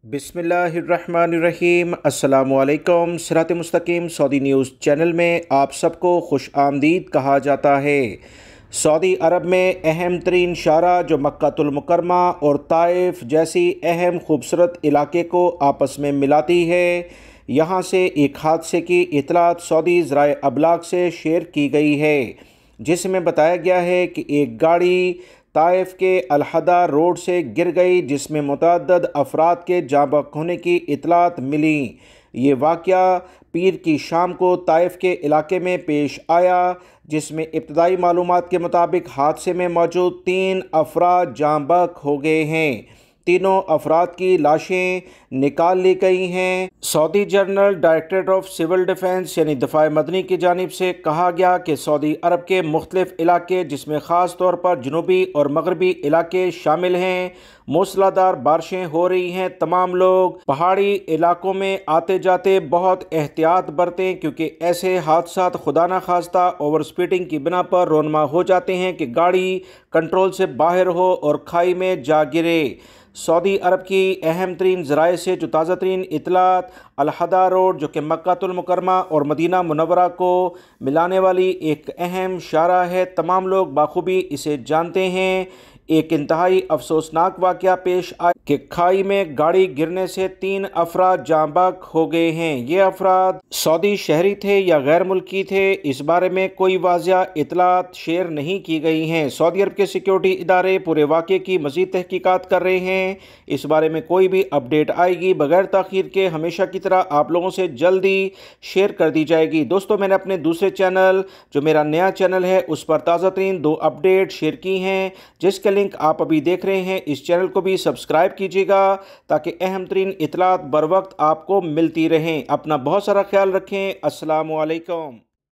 बिस्मिल्लाहिर्रहमानिर्रहीम। अस्सलामुअलैकुम। सिरात मुस्तकीम सऊदी न्यूज़ चैनल में आप सबको खुश आमदीद कहा जाता है। सऊदी अरब में अहम तरीन शारा जो मक्कातुल मुकरमा और ताइफ जैसी अहम खूबसूरत इलाके को आपस में मिलाती है, यहाँ से एक हादसे की इतलात सऊदी ज़राए अबलाग से शेयर की गई है, जिसमें बताया गया है कि एक गाड़ी ताइफ के अलहदा रोड से गिर गई, जिसमें मुतअद्दिद अफराद के जाँ बहक होने की इतलात मिली। ये वाक़या पीर की शाम को ताइफ के इलाके में पेश आया, जिसमें इब्तदाई मालूमात के मुताबिक हादसे में मौजूद 3 अफराद जाँ बहक हो गए हैं। तीनों अफराद की लाशें निकाल ली गई हैं। Saudi general directorate of civil defence यानी दफ़ा मदनी की जानिब से कहा गया कि सऊदी अरब के मुख्तलिफ इलाके, जिसमें ख़ास तौर पर जनूबी और मगरबी इलाके शामिल हैं, मूसलाधार बारिशें हो रही हैं। तमाम लोग पहाड़ी इलाकों में आते जाते बहुत एहतियात बरतें, क्योंकि ऐसे हादसा खुदा न खास्ता ओवर स्पीडिंग की बिना पर रोनमा हो जाते हैं कि गाड़ी कंट्रोल से बाहर हो और खाई में जा गिरे। सऊदी अरब की अहम तरीन ज़राए से जो ताज़ा तरीन इतलात, अलहदा रोड जो कि मक्कातुल मुकरमा और मदीना मुनव्वरा को मिलाने वाली एक अहम शारा है, तमाम लोग बाखूबी इसे जानते हैं। एक इंतहाई अफसोसनाक वाक़या पेश आया कि खाई में गाड़ी गिरने से 3 अफराद जाँ बहक हो गए हैं। ये अफराद सऊदी शहरी थे या गैर मुल्की थे, इस बारे में कोई वाज़िया इतलात शेयर नहीं की गई हैं। सऊदी अरब के सिक्योरिटी इदारे पूरे वाक़े की मज़ीद तहकीकात कर रहे हैं। इस बारे में कोई भी अपडेट आएगी बगैर ताख़ीर के हमेशा की तरह आप लोगों से जल्दी शेयर कर दी जाएगी। दोस्तों, मैंने अपने दूसरे चैनल जो मेरा नया चैनल है उस पर ताज़ा तरीन 2 अपडेट शेयर की हैं, जिसके लिंक आप अभी देख रहे हैं। इस चैनल को भी सब्सक्राइब कीजिएगा ताकि अहम तरीन इतलात बर वक्त आपको मिलती रहें। अपना बहुत सारा ख्याल रखें। अस्सलामु अलैकुम।